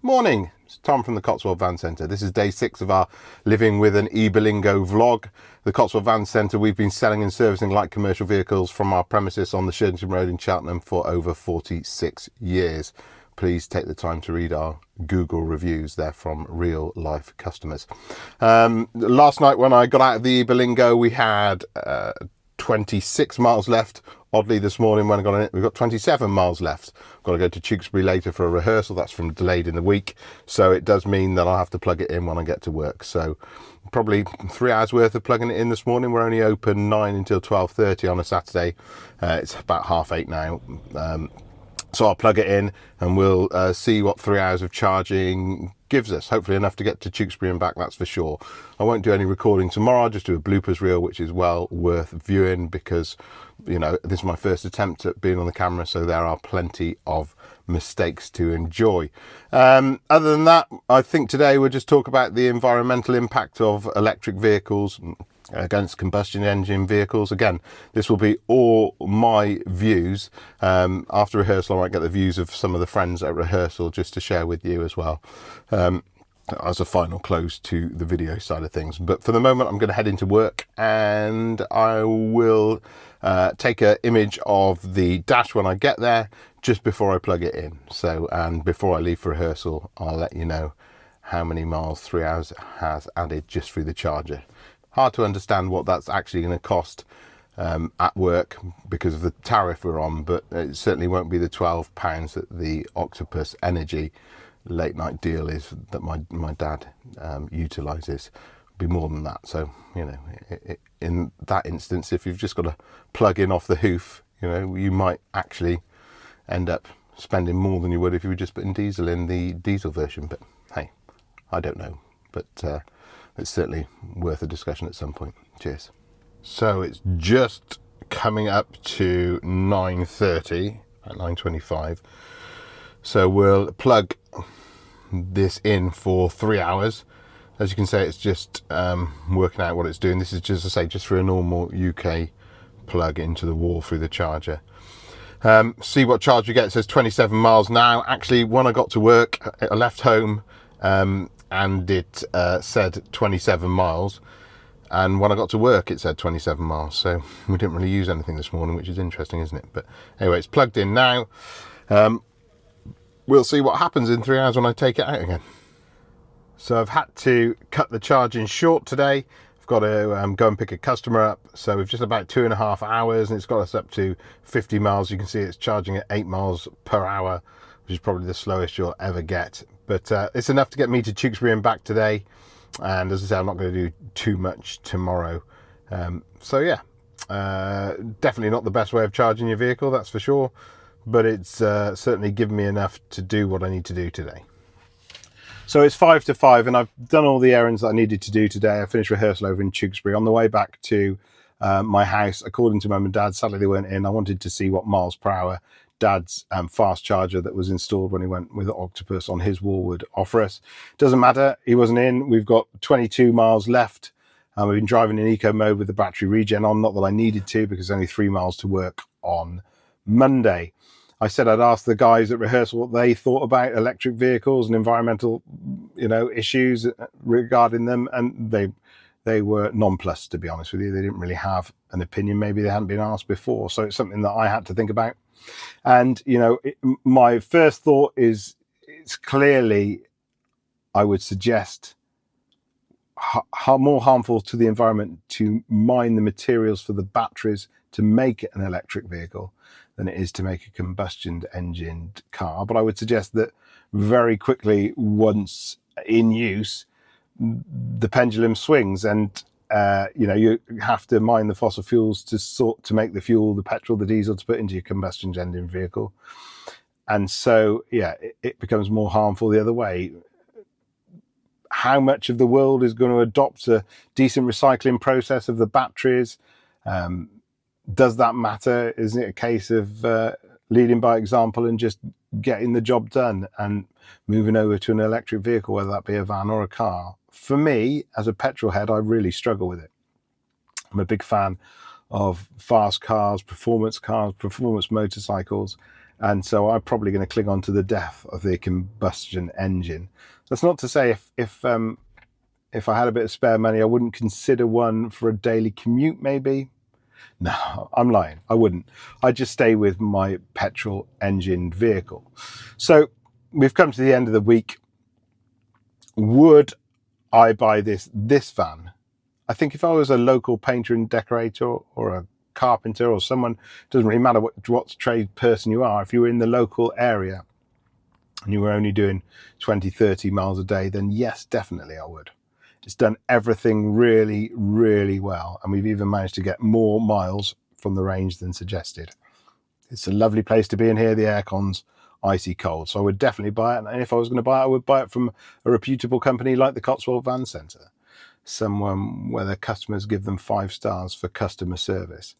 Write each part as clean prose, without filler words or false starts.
Morning, it's Tom from the Cotswold Van Centre. This is day 6 of our Living with an e-Berlingo vlog. The Cotswold Van Centre, we've been selling and servicing light commercial vehicles from our premises on the Shirlington Road in Cheltenham for over 46 years. Please take the time to read our Google reviews. They're from real life customers. Last night when I got out of the e-Berlingo, we had 26 miles left. Oddly, this morning when I got in it, we've got 27 miles left. I've got to go to Tewkesbury later for a rehearsal. That's from delayed in the week. So it does mean that I'll have to plug it in when I get to work. So probably 3 hours worth of plugging it in this morning. We're only open 9 until 12:30 on a Saturday. It's about 8:30 now. So I'll plug it in and we'll see what 3 hours of charging gives us. Hopefully enough to get to Tewkesbury and back, that's for sure. I won't do any recording tomorrow. I'll just do a bloopers reel, which is well worth viewing because, you know, this is my first attempt at being on the camera, so there are plenty of mistakes to enjoy. Other than that, I think today we'll just talk about the environmental impact of electric vehicles against combustion engine vehicles. Again, this will be all my views. After rehearsal I might get the views of some of the friends at rehearsal just to share with you as well, as a final close to the video side of things. But for the moment I'm going to head into work and I will take an image of the dash when I get there just before I plug it in. So, and before I leave for rehearsal I'll let you know how many miles 3 hours has added just through the charger. Hard to understand what that's actually going to cost at work because of the tariff we're on, but it certainly won't be the £12 that the Octopus Energy late night deal is that my dad utilises. Be more than that. So, you know, in that instance, if you've just got to plug in off the hoof, you know, you might actually end up spending more than you would if you were just putting diesel in the diesel version. But hey, I don't know. But it's certainly worth a discussion at some point. Cheers. So it's just coming up to 9:30 at 9:25. So we'll plug this in for 3 hours. As you can see, it's just working out what it's doing. This is just, as I say, just for a normal UK plug into the wall through the charger. See what charge we get. It says 27 miles now. Actually, when I got to work, I left home and it said 27 miles. And when I got to work, it said 27 miles. So we didn't really use anything this morning, which is interesting, isn't it? But anyway, it's plugged in now. We'll see what happens in 3 hours when I take it out again. So I've had to cut the charging short today. I've got to go and pick a customer up. So we've just about 2.5 hours and it's got us up to 50 miles. You can see it's charging at 8 miles per hour, which is probably the slowest you'll ever get. But it's enough to get me to Tewkesbury and back today. And as I say, I'm not going to do too much tomorrow. So yeah, definitely not the best way of charging your vehicle, that's for sure. But it's certainly given me enough to do what I need to do today. So it's 5 to 5 and I've done all the errands that I needed to do today. I finished rehearsal over in Tewkesbury. On the way back to my house, according to Mum and Dad, sadly they weren't in. I wanted to see what miles per hour Dad's fast charger that was installed when he went with the Octopus on his wall would offer us. Doesn't matter, he wasn't in. We've got 22 miles left. We've been driving in eco mode with the battery regen on, not that I needed to because only 3 miles to work on Monday. I said I'd ask the guys at rehearsal what they thought about electric vehicles and environmental, you know, issues regarding them, and they were nonplussed, to be honest with you. They didn't really have an opinion. Maybe they hadn't been asked before, so it's something that I had to think about. And you know, my first thought is it's clearly, I would suggest, more harmful to the environment to mine the materials for the batteries to make an electric vehicle than it is to make a combustion engined car. But I would suggest that very quickly, once in use, the pendulum swings, and you know, you have to mine the fossil fuels to make the fuel, the petrol, the diesel to put into your combustion engine vehicle. And so yeah, it becomes more harmful the other way. How much of the world is going to adopt a decent recycling process of the batteries? Does that matter? Isn't it a case of leading by example and just getting the job done and moving over to an electric vehicle, whether that be a van or a car? For me, as a petrol head, I really struggle with it. I'm a big fan of fast cars, performance motorcycles, And so I'm probably going to cling on to the death of the combustion engine. That's not to say if I had a bit of spare money, I wouldn't consider one for a daily commute, maybe. No, I'm lying. I wouldn't. I'd just stay with my petrol engined vehicle. So we've come to the end of the week. Would I buy this van? I think if I was a local painter and decorator or a carpenter or someone, doesn't really matter what trade person you are, if you were in the local area and you were only doing 20-30 miles a day, then yes, definitely I would. It's done everything really, really well, and we've even managed to get more miles from the range than suggested. It's a lovely place to be in here. The aircon's icy cold, so I would definitely buy it. And if I was going to buy it, I would buy it from a reputable company like the Cotswold Van Centre, someone where their customers give them 5 stars for customer service.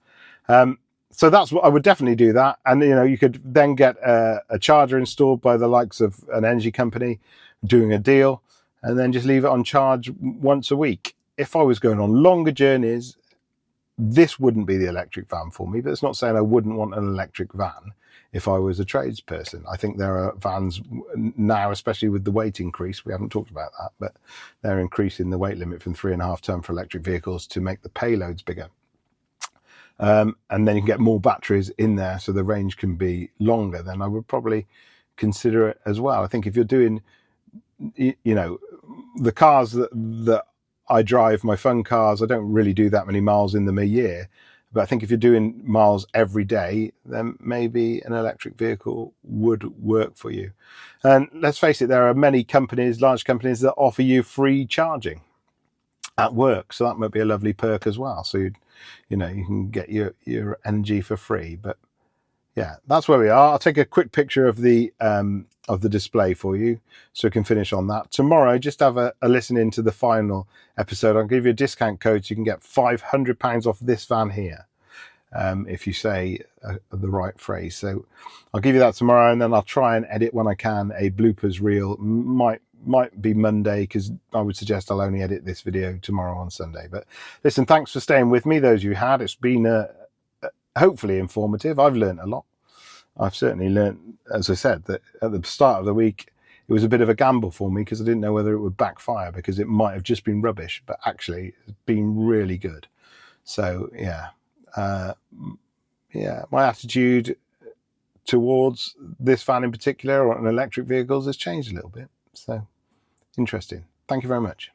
So that's what I would definitely do that. And you could then get a charger installed by the likes of an energy company doing a deal, and then just leave it on charge once a week. If I was going on longer journeys, this wouldn't be the electric van for me, but it's not saying I wouldn't want an electric van if I was a tradesperson. I think there are vans now, especially with the weight increase, we haven't talked about that, but they're increasing the weight limit from 3.5 ton for electric vehicles to make the payloads bigger. And then you can get more batteries in there, so the range can be longer. Then I would probably consider it as well. I think if you're doing, the cars that I drive, my fun cars, I don't really do that many miles in them a year. But I think if you're doing miles every day, then maybe an electric vehicle would work for you. And let's face it, there are many companies, large companies, that offer you free charging at work. So that might be a lovely perk as well. So you can get your energy for free. But yeah, that's where we are. I'll take a quick picture of the display for you so we can finish on that. Tomorrow, just have a listen into the final episode. I'll give you a discount code so you can get £500 off this van here if you say the right phrase. So I'll give you that tomorrow, and then I'll try and edit when I can a bloopers reel. Might be Monday, because I would suggest I'll only edit this video tomorrow on Sunday. But listen, thanks for staying with me, those you had. It's been hopefully informative. I've learned a lot. I've certainly learned, as I said, that at the start of the week, it was a bit of a gamble for me because I didn't know whether it would backfire, because it might have just been rubbish, but actually it's been really good. So yeah, my attitude towards this van in particular, or on electric vehicles, has changed a little bit. So interesting. Thank you very much.